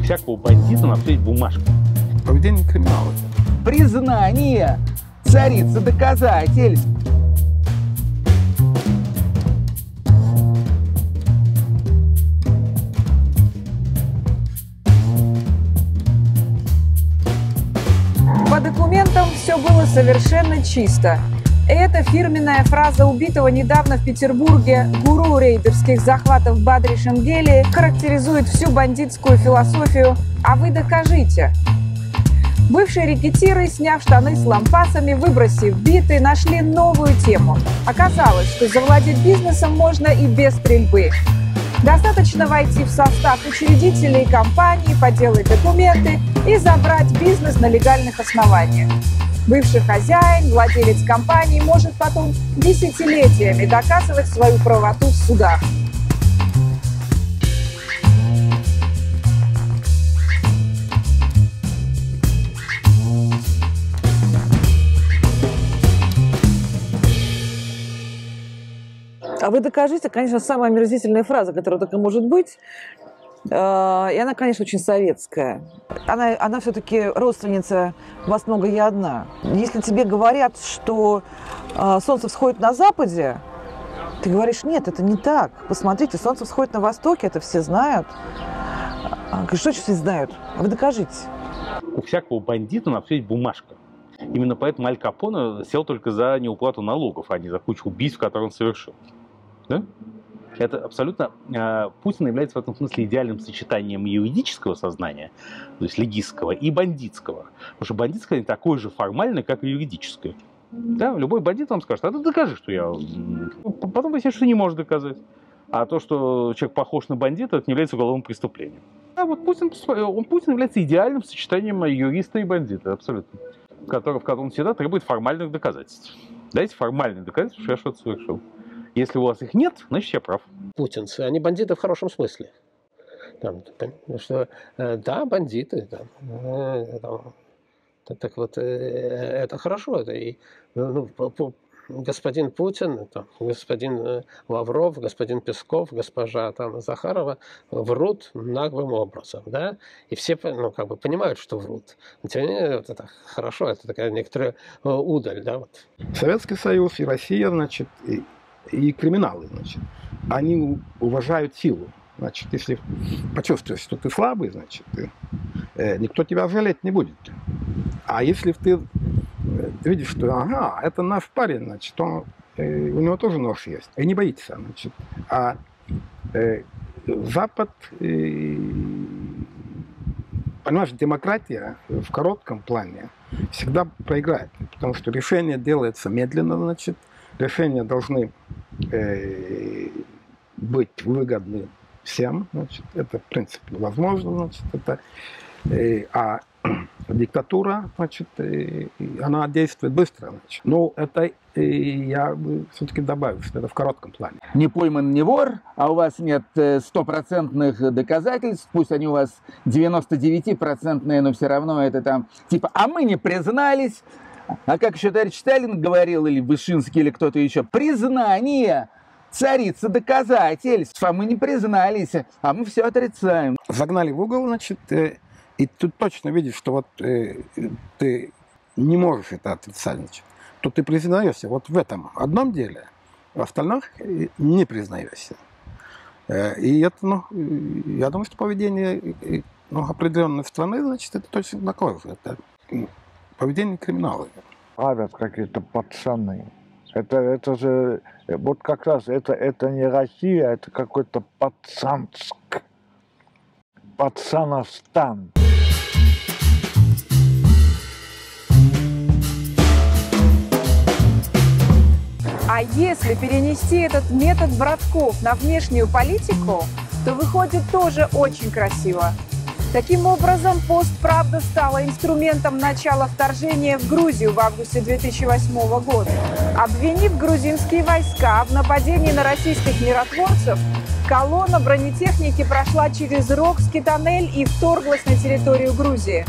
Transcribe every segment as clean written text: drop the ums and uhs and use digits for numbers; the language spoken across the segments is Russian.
всякого бандита на все есть бумажка. Поведение криминала. Признание царицы доказательств. По документам все было совершенно чисто. Это фирменная фраза убитого недавно в Петербурге гуру рейдерских захватов Бадри Шенгели характеризует всю бандитскую философию «а вы докажите». Бывшие рекетиры, сняв штаны с лампасами, выбросив биты, нашли новую тему. Оказалось, что завладеть бизнесом можно и без стрельбы. Достаточно войти в состав учредителей компании, подделать документы и забрать бизнес на легальных основаниях. Бывший хозяин, владелец компании может потом десятилетиями доказывать свою правоту в судах. А вы докажите, конечно, самая омерзительная фраза, которая только может быть. И она, конечно, очень советская. Она все-таки родственница «Вас много, я одна». Если тебе говорят, что солнце всходит на западе, ты говоришь: нет, это не так. Посмотрите, солнце всходит на востоке, это все знают. Что все знают? А вы докажите. У всякого бандита на все есть бумажка. Именно поэтому Аль Капоне сел только за неуплату налогов, а не за кучу убийств, которые он совершил. Да? Это абсолютно... Путин является в этом смысле идеальным сочетанием юридического сознания, то есть легистского, и бандитского. Потому что бандитское такое же формальное, как и юридическое. Да? Любой бандит вам скажет: а ты докажи, что я... Потом выясняешь, что не можешь доказать. А то, что человек похож на бандита, это не является уголовным преступлением. А вот Путин является идеальным сочетанием юриста и бандита, абсолютно. В котором всегда требует формальных доказательств. Дайте формальные доказательства, что я что-то совершил. Если у вас их нет, значит, я прав. Путинцы, они бандиты в хорошем смысле. Что, да, бандиты. Так вот, это хорошо. Господин Путин, господин Лавров, господин Песков, госпожа Захарова врут наглым образом, да, и все понимают, что врут. Но тем не менее, это хорошо, это такая некоторая удаль, да, вот. Советский Союз и Россия, значит, и криминалы, значит, они уважают силу. Значит, если почувствуешь, что ты слабый, значит, никто тебя жалеть не будет. А если ты видишь, что ага, это наш парень, значит, у него тоже нож есть, и не боится, значит. А Запад, понимаешь, демократия в коротком плане всегда проиграет, потому что решения делаются медленно, значит, решения должны быть выгодны всем, значит, это в принципе возможно, значит, это, а диктатура, значит, она действует быстро, значит. Но это я бы все-таки добавил, что это в коротком плане. Не пойман, не вор, а у вас нет стопроцентных доказательств, пусть они у вас 99%, но все равно это там, типа, а мы не признались. А как еще товарищ Сталин говорил, или Вышинский, или кто-то еще, признание царицы доказательств, а мы не признались, а мы все отрицаем. Загнали в угол, значит, и тут точно видишь, что вот ты не можешь это отрицать, значит, то ты признаешься вот в этом одном деле, в остальных не признаешься. И это, я думаю, что поведение определенной страны, значит, это точно такое же. Это поведение криминала. Правят какие-то пацаны. Это же, вот как раз, это не Россия, это какой-то пацаностан. А если перенести этот метод братков на внешнюю политику, то выходит тоже очень красиво. Таким образом, «Постправда» стала инструментом начала вторжения в Грузию в августе 2008 года. Обвинив грузинские войска в нападении на российских миротворцев, колонна бронетехники прошла через Рогский тоннель и вторглась на территорию Грузии.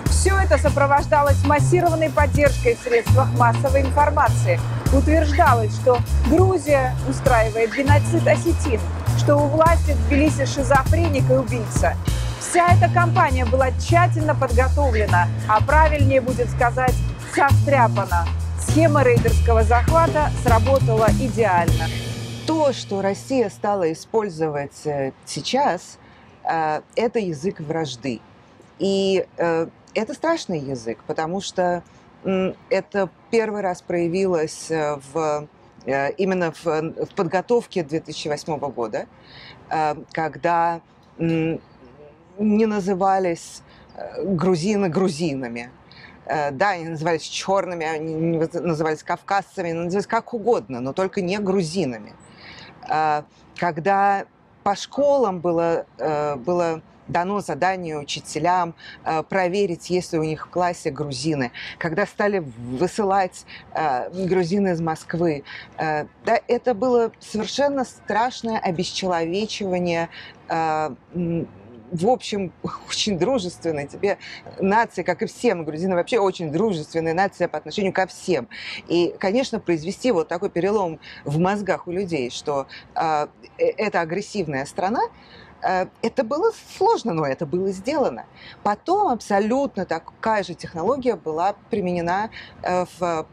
Все это сопровождалось массированной поддержкой в средствах массовой информации. Утверждалось, что Грузия устраивает геноцид осетин, что у власти в Тбилиси шизофреник и убийца. Вся эта кампания была тщательно подготовлена, а правильнее будет сказать «состряпана». Схема рейдерского захвата сработала идеально. То, что Россия стала использовать сейчас, это язык вражды. И это страшный язык, потому что это первый раз проявилось именно в подготовке 2008 года, когда не назывались грузины грузинами. Да, они назывались черными, они назывались кавказцами, назывались как угодно, но только не грузинами. Когда по школам было дано задание учителям проверить, есть ли у них в классе грузины, когда стали высылать грузин из Москвы, да, это было совершенно страшное обесчеловечивание в общем, очень дружественная тебе нация, как и всем. Грузины вообще очень дружественная нация по отношению ко всем. И, конечно, произвести вот такой перелом в мозгах у людей, что это агрессивная страна, это было сложно, но это было сделано. Потом абсолютно такая же технология была применена в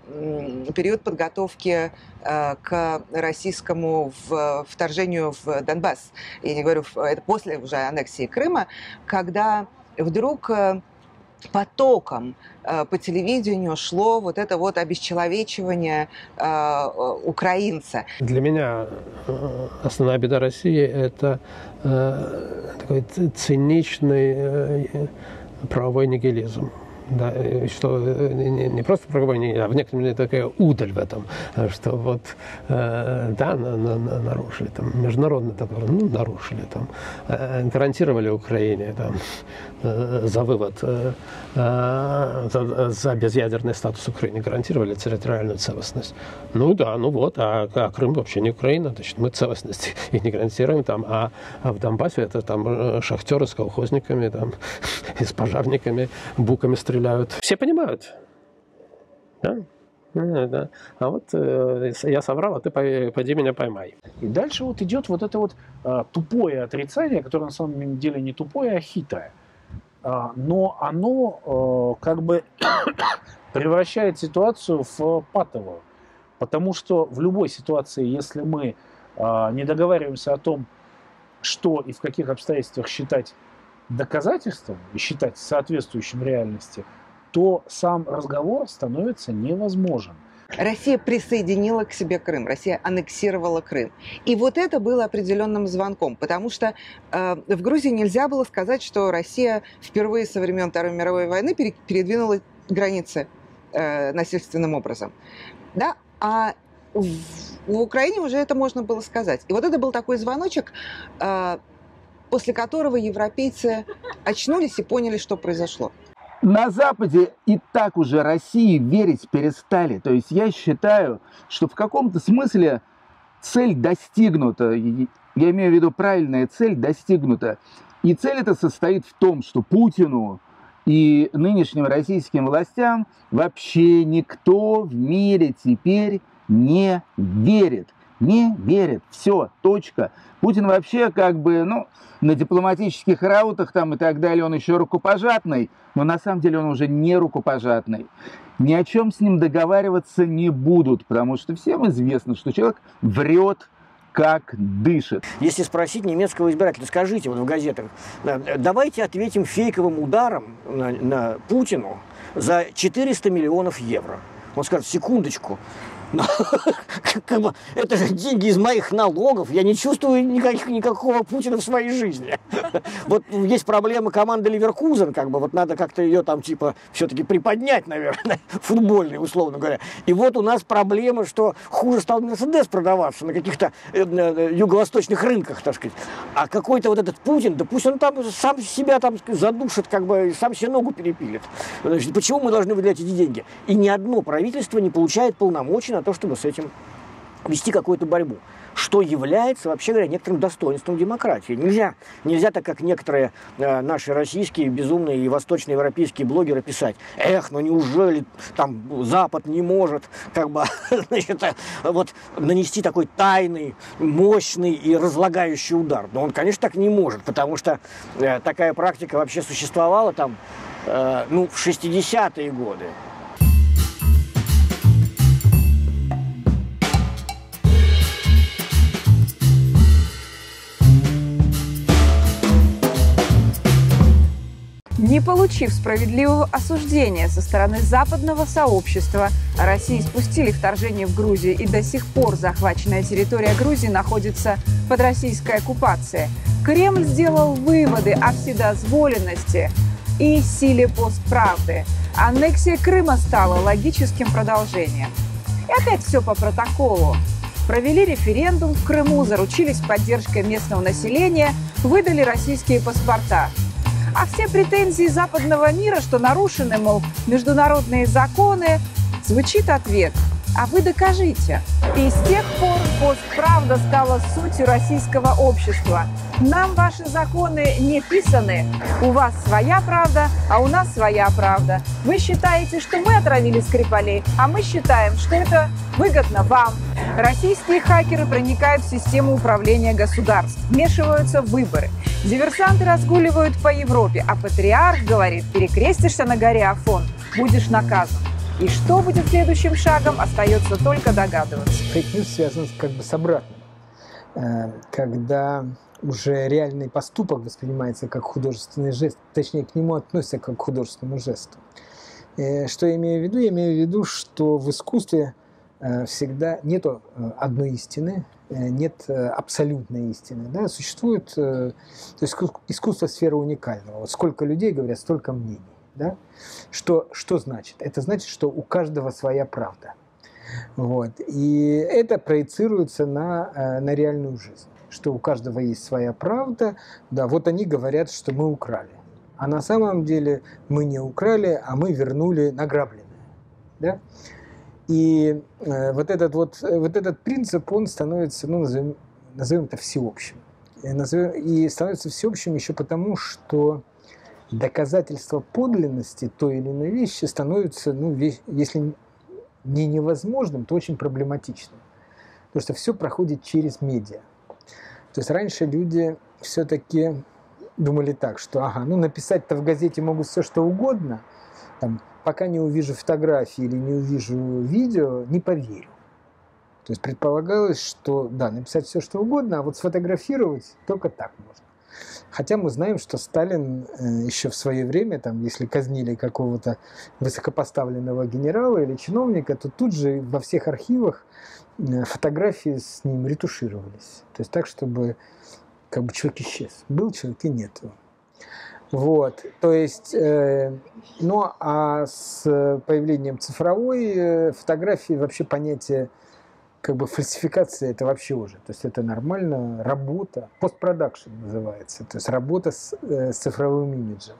период подготовки к российскому вторжению в Донбасс. Я не говорю, это после уже аннексии Крыма, когда вдруг потоком по телевидению шло вот это вот обесчеловечивание украинца. Для меня основная беда России – это такой циничный правовой нигилизм. Да, что не просто правовой нигилизм, а в некотором мере такая удаль в этом, что вот, да, нарушили, там, международный договор, ну, нарушили, там, гарантировали Украине, там, за вывод, за безъядерный статус Украины, гарантировали территориальную целостность. Ну да, ну вот, а Крым вообще не Украина, значит, мы целостность их не гарантируем, там, а в Донбассе это там шахтеры с колхозниками, там, и с пожарниками, буками стреляют. Все понимают. Да? Да. А вот я соврал, а ты пойди меня поймай. И дальше вот идет вот это вот тупое отрицание, которое на самом деле не тупое, а хитрое. Но оно как бы превращает ситуацию в патовую. Потому что в любой ситуации, если мы не договариваемся о том, что и в каких обстоятельствах считать доказательством и считать соответствующим реальности, то сам разговор становится невозможен. Россия присоединила к себе Крым, Россия аннексировала Крым. И вот это было определенным звонком, потому что в Грузии нельзя было сказать, что Россия впервые со времен Второй мировой войны передвинула границы насильственным образом. Да? А в Украине уже это можно было сказать. И вот это был такой звоночек, после которого европейцы очнулись и поняли, что произошло. На Западе и так уже России верить перестали. То есть я считаю, что в каком-то смысле цель достигнута. Я имею в виду, правильная цель достигнута. И цель эта состоит в том, что Путину и нынешним российским властям вообще никто в мире теперь не верит. Не верит. Все, точка. Путин вообще как бы, ну, на дипломатических раутах там и так далее он еще рукопожатный, но на самом деле он уже не рукопожатный. Ни о чем с ним договариваться не будут, потому что всем известно, что человек врет, как дышит. Если спросить немецкого избирателя, скажите вот в газетах, давайте ответим фейковым ударом на Путину за 400 миллионов евро. Он скажет, секундочку, это же деньги из моих налогов. Я не чувствую никакого Путина в своей жизни. Вот есть проблема команды Ливеркузен, как бы вот надо как-то ее там типа все-таки приподнять, наверное, футбольной, условно говоря. И вот у нас проблема, что хуже стал Мерседес продаваться на каких-то юго-восточных рынках, так сказать. А какой-то вот этот Путин, да пусть он там сам себя там задушит, как бы сам себе ногу перепилит. Значит, почему мы должны выделять эти деньги? И ни одно правительство не получает полномочий на то, чтобы с этим вести какую-то борьбу. что является, вообще говоря, некоторым достоинством демократии. Нельзя так, как некоторые наши российские безумные и восточноевропейские блогеры писать: эх, ну неужели там Запад не может как бы, значит, вот, нанести такой тайный, мощный и разлагающий удар. Но он, конечно, так не может, потому что такая практика вообще существовала там, ну, в 60-е годы. Не получив справедливого осуждения со стороны западного сообщества, России спустили вторжение в Грузию, и до сих пор захваченная территория Грузии находится под российской оккупацией. Кремль сделал выводы о вседозволенности и силе постправды. Аннексия Крыма стала логическим продолжением. И опять все по протоколу. Провели референдум в Крыму, заручились поддержкой местного населения, выдали российские паспорта. А все претензии западного мира, что нарушены, мол, международные законы, звучит ответ: а вы докажите. И с тех пор постправда стала сутью российского общества. Нам ваши законы не писаны. У вас своя правда, а у нас своя правда. Вы считаете, что мы отравили Скрипалей, а мы считаем, что это выгодно вам. Российские хакеры проникают в систему управления государств, вмешиваются в выборы. Диверсанты разгуливают по Европе, а патриарх говорит: перекрестишься на горе Афон, будешь наказан. И что будет следующим шагом, остается только догадываться. Фейк-ньюс связан как бы с обратным. Когда уже реальный поступок воспринимается как художественный жест, точнее, к нему относятся как к художественному жесту. Что я имею в виду? Я имею в виду, что в искусстве всегда нет одной истины, нет абсолютной истины. Да? Существует, то есть искусство — сфера уникального. Вот сколько людей говорят, столько мнений. Да? Что значит? Это значит, что у каждого своя правда. Вот. И это проецируется на реальную жизнь. Что у каждого есть своя правда. Да, вот они говорят, что мы украли. А на самом деле мы не украли, а мы вернули награбленное. Да? И вот этот принцип, он становится, ну, назовем это всеобщим. И становится всеобщим еще потому, что доказательство подлинности той или иной вещи становится, ну, если не невозможным, то очень проблематичным. Потому что все проходит через медиа. То есть раньше люди все-таки думали так, что ну, написать-то в газете могут все что угодно, там, пока не увижу фотографии или не увижу видео, не поверю. То есть предполагалось, что да, написать все что угодно, а вот сфотографировать только так можно. Хотя мы знаем, что Сталин еще в свое время, там, если казнили какого-то высокопоставленного генерала или чиновника, то тут же во всех архивах фотографии с ним ретушировались. То есть так, чтобы как бы человек исчез. Был человек и нет его. Вот. То есть, ну а с появлением цифровой фотографии вообще понятие как бы фальсификация — это вообще уже. То есть это нормально, работа, постпродакшн называется, то есть работа с цифровым имиджем.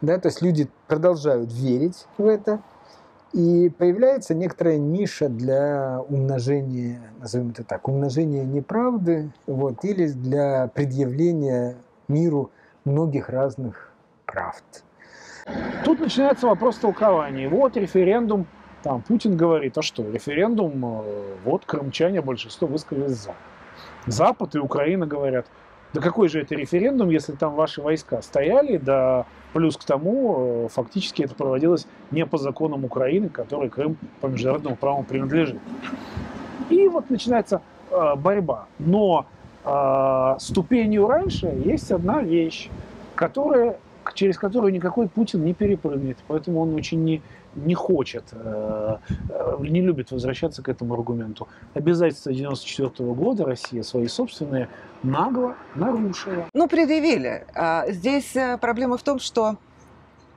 Да, то есть люди продолжают верить в это, и появляется некоторая ниша для умножения, назовем это так, умножения неправды, вот, или для предъявления миру многих разных правд. Тут начинается вопрос толкования. Вот референдум, там Путин говорит: а что, референдум, вот крымчане большинство высказались за. Запад и Украина говорят: да какой же это референдум, если там ваши войска стояли, да плюс к тому фактически это проводилось не по законам Украины, которой Крым по международному праву принадлежит. И вот начинается борьба. Но ступенью раньше есть одна вещь, через которую никакой Путин не перепрыгнет, поэтому он очень не хочет, не любит возвращаться к этому аргументу. Обязательства 1994 года Россия свои собственные нагло нарушила. Ну, предъявили. Здесь проблема в том, что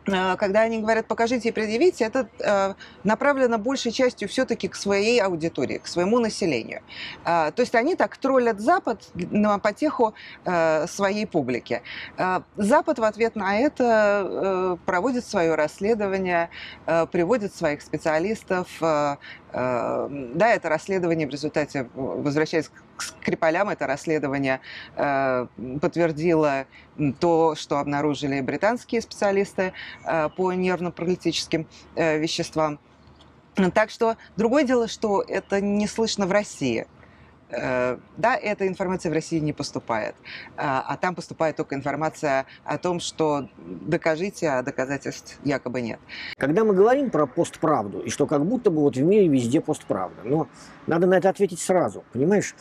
когда они говорят «покажите и предъявите», это направлено большей частью все-таки к своей аудитории, к своему населению. То есть они так троллят Запад на потеху своей публике. Запад в ответ на это проводит свое расследование, приводит своих специалистов. Да, это расследование в результате, возвращаясь Скрипалям это расследование подтвердило то, что обнаружили британские специалисты по нервно-паралитическим веществам. Так что другое дело, что это не слышно в России. Да, эта информация в России не поступает, а там поступает только информация о том, что докажите, а доказательств якобы нет. Когда мы говорим про постправду, и что как будто бы вот в мире везде постправда, но надо на это ответить сразу, понимаешь?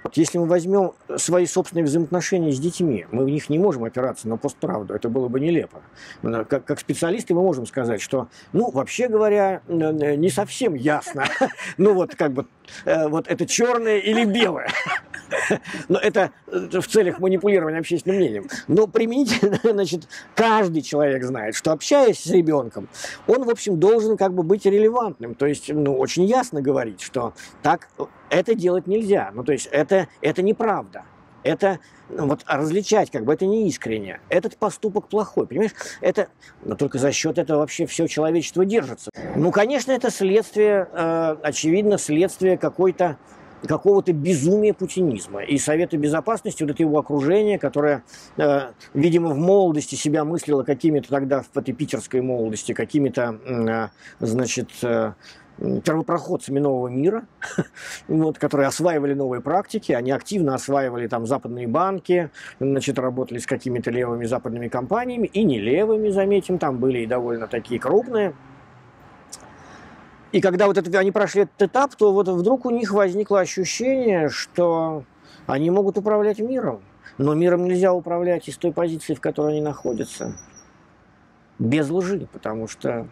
Вот если мы возьмем свои собственные взаимоотношения с детьми, мы в них не можем опираться на постправду, это было бы нелепо. Как специалисты мы можем сказать, что, ну, вообще говоря, не совсем ясно, ну, вот как бы, вот это черное или белое. Но это в целях манипулирования общественным мнением. Но применительно, значит, каждый человек знает, что, общаясь с ребенком, он, в общем, должен как бы быть релевантным. То есть, ну, очень ясно говорить, что так это делать нельзя. Ну, то есть, это неправда. Это, вот, различать, как бы, это не искренне. Этот поступок плохой, понимаешь? Это, но только за счет этого вообще все человечество держится. Ну, конечно, это следствие, очевидно, следствие какого-то безумия путинизма. И Совета Безопасности, вот это его окружение, которое, видимо, в молодости себя мыслило какими-то тогда, в этой питерской молодости, какими-то, значит, первопроходцами нового мира, вот, которые осваивали новые практики, они активно осваивали там западные банки, значит, работали с какими-то левыми западными компаниями, и не левыми, заметим, там были и довольно такие крупные. И когда вот они прошли этот этап, то вот вдруг у них возникло ощущение, что они могут управлять миром. Но миром нельзя управлять из той позиции, в которой они находятся. Без лжи, потому что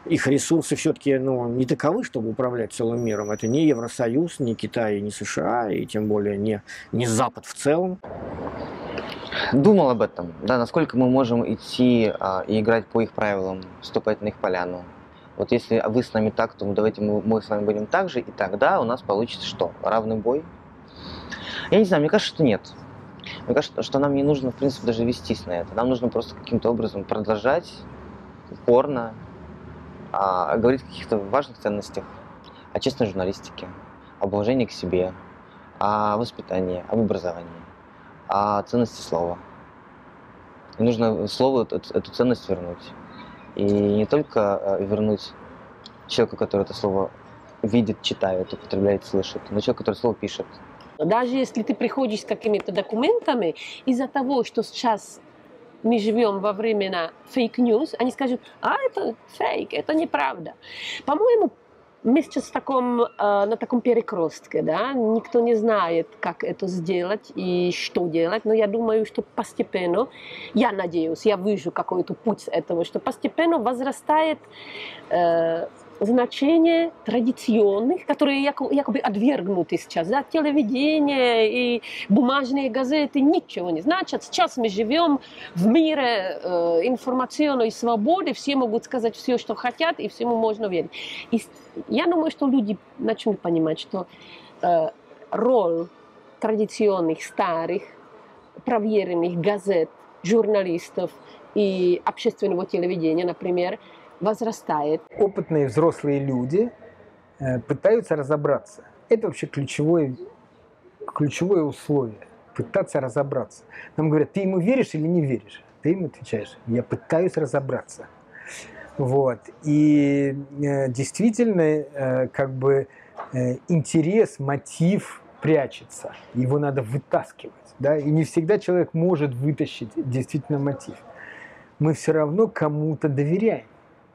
их ресурсы все-таки не таковы, чтобы управлять целым миром. Это не Евросоюз, не Китай, не США, и тем более не Запад в целом. Думал об этом, да, насколько мы можем идти и играть по их правилам, вступать на их поляну. Вот если вы с нами так, то давайте мы с вами будем так же, и тогда у нас получится что? Равный бой? Я не знаю, мне кажется, что нет. Мне кажется, что нам не нужно, в принципе, даже вестись на это. Нам нужно просто каким-то образом продолжать упорно говорить о каких-то важных ценностях, о честной журналистике, об уважении к себе, о воспитании, об образовании, о ценности слова. И нужно слову эту ценность вернуть. И не только вернуть человеку, который это слово видит, читает, употребляет, слышит, но человеку, который слово пишет. Даже если ты приходишь с какими-то документами, из-за того, что сейчас мы живем во времена фейк-ньюс, они скажут, это фейк, это неправда. По-моему, мы сейчас на таком перекрестке, да? Никто не знает, как это сделать и что делать, но я думаю, что постепенно, я надеюсь, я вижу какой-то путь этого, что постепенно возрастает значение традиционных, которые якобы отвергнуты сейчас. Да? Телевидение и бумажные газеты ничего не значат. Сейчас мы живем в мире информационной свободы, все могут сказать все, что хотят, и всему можно верить. И я думаю, что люди начнут понимать, что роль традиционных, старых, проверенных газет, журналистов и общественного телевидения, например, возрастает. Опытные взрослые люди пытаются разобраться. Это вообще ключевое условие. Пытаться разобраться. Нам говорят, ты ему веришь или не веришь? Ты им отвечаешь, я пытаюсь разобраться. Вот. И действительно, как бы интерес, мотив прячется. Его надо вытаскивать. Да? И не всегда человек может вытащить действительно мотив. Мы все равно кому-то доверяем.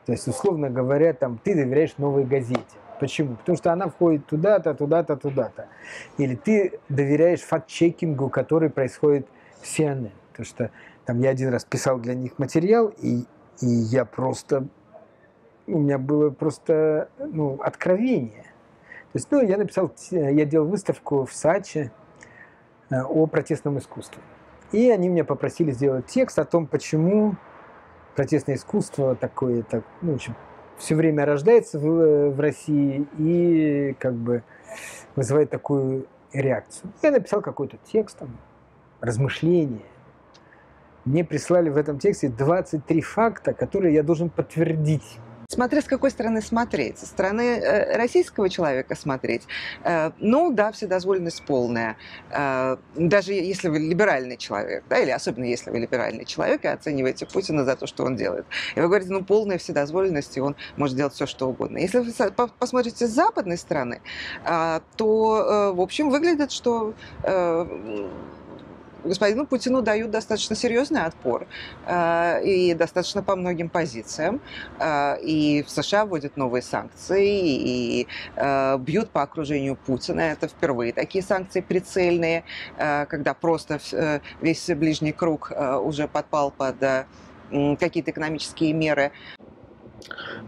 То есть, условно говоря, там, ты доверяешь «Новой газете». Почему? Потому что она входит туда-то, туда-то, туда-то. Или ты доверяешь факт-чекингу, который происходит в CNN. Потому что там, я один раз писал для них материал, и я просто... У меня было просто откровение. То есть, я делал выставку в Сачи о протестном искусстве. И они меня попросили сделать текст о том, почему протестное искусство такое, все время рождается в России и как бы вызывает такую реакцию. Я написал какой-то текст, размышления. Мне прислали в этом тексте 23 факта, которые я должен подтвердить. смотря с какой стороны смотреть. Со стороны российского человека смотреть, ну да, вседозволенность полная. Даже если вы либеральный человек, да, или особенно если вы либеральный человек и оцениваете Путина за то, что он делает. И вы говорите, ну полная вседозволенность, и он может делать все, что угодно. Если вы посмотрите с западной стороны, то, в общем, выглядит, что господину Путину дают достаточно серьезный отпор и достаточно по многим позициям. И в США вводят новые санкции и бьют по окружению Путина. Это впервые такие санкции прицельные, когда просто весь ближний круг уже подпал под какие-то экономические меры.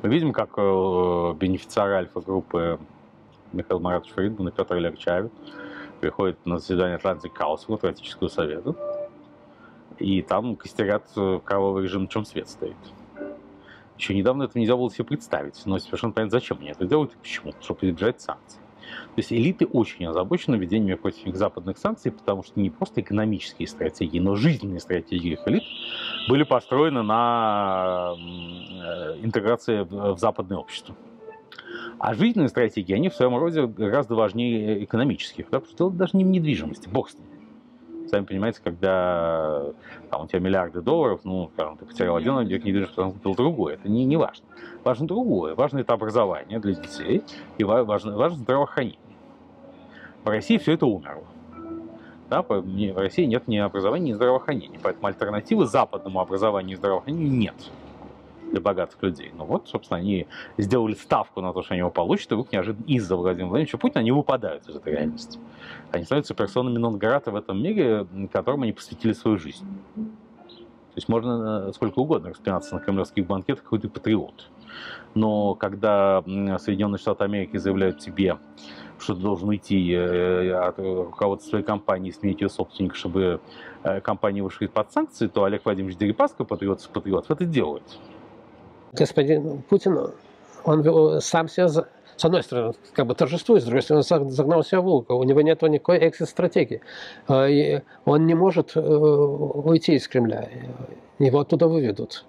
Мы видим, как бенефициары Альфа-группы Михаил Маратович Фридман и Петр Олегович Авен приходят на заседание Atlantic Council, Атлантического совета, и там костерят кровавый режим, на чем свет стоит. Еще недавно это нельзя было себе представить, но совершенно понятно, зачем они это делают и почему, чтобы избежать санкций. То есть элиты очень озабочены введением против них западных санкций, потому что не просто экономические стратегии, но жизненные стратегии их элит были построены на интеграции в западное общество. А жизненные стратегии, они в своем роде гораздо важнее экономических, да, потому что это даже не в недвижимости, бог с ним. Сами понимаете, когда там, у тебя миллиарды долларов, ну, скажем, ты потерял один объект недвижимости, потом купил другой, это не важно. Важно другое. Важно это образование для детей и важно здравоохранение. В России все это умерло. Да, в России нет ни образования, ни здравоохранения, поэтому альтернативы западному образованию и здравоохранению нет для богатых людей. Ну вот, собственно, они сделали ставку на то, что они его получат, и вдруг неожиданно из-за Владимира Владимировича Путина они выпадают из этой реальности. Они становятся персонами нон-грата в этом мире, которому они посвятили свою жизнь. То есть можно сколько угодно распинаться на кремлевских банкетах, какой ты патриот. Но когда Соединенные Штаты Америки заявляют тебе, что ты должен уйти от руководства своей компании, сменить ее собственника, чтобы компания вышла под санкции, то Олег Владимирович Дерипаска, патриот это делает. Господин Путин, он сам себя, с одной стороны, как бы торжествует, с другой стороны, он загнал себя в угол. У него нет никакой экзит-стратегии. Он не может уйти из Кремля. Его оттуда выведут.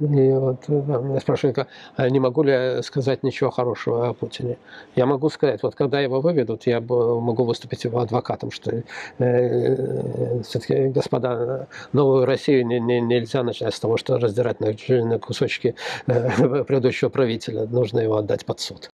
И вот меня спрашивают, не могу ли я сказать ничего хорошего о Путине. Я могу сказать, вот когда его выведут, я могу выступить его адвокатом, что все-таки, господа, новую Россию нельзя начать с того, что раздирать на кусочки предыдущего правителя. Нужно его отдать под суд.